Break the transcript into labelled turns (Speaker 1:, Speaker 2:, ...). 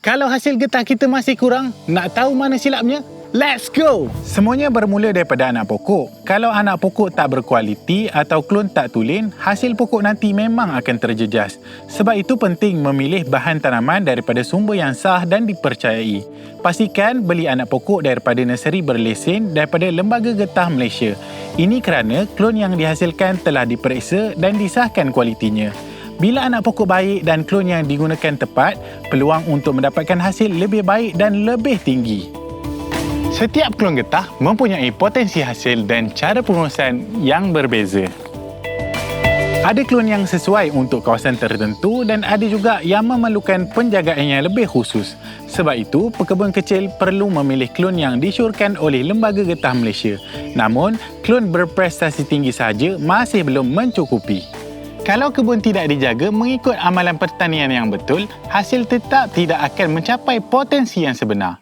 Speaker 1: Kalau hasil getah kita masih kurang, nak tahu mana silapnya? Let's go! Semuanya bermula daripada anak pokok. Kalau anak pokok tak berkualiti atau klon tak tulen, hasil pokok nanti memang akan terjejas. Sebab itu penting memilih bahan tanaman daripada sumber yang sah dan dipercayai. Pastikan beli anak pokok daripada nursery berlesen daripada Lembaga Getah Malaysia. Ini kerana klon yang dihasilkan telah diperiksa dan disahkan kualitinya. Bila anak pokok baik dan klon yang digunakan tepat, peluang untuk mendapatkan hasil lebih baik dan lebih tinggi. Setiap klon getah mempunyai potensi hasil dan cara pengurusan yang berbeza. Ada klon yang sesuai untuk kawasan tertentu dan ada juga yang memerlukan penjagaan yang lebih khusus. Sebab itu, pekebun kecil perlu memilih klon yang disyorkan oleh Lembaga Getah Malaysia. Namun, klon berprestasi tinggi sahaja masih belum mencukupi. Kalau kebun tidak dijaga mengikut amalan pertanian yang betul, hasil tetap tidak akan mencapai potensi yang sebenar.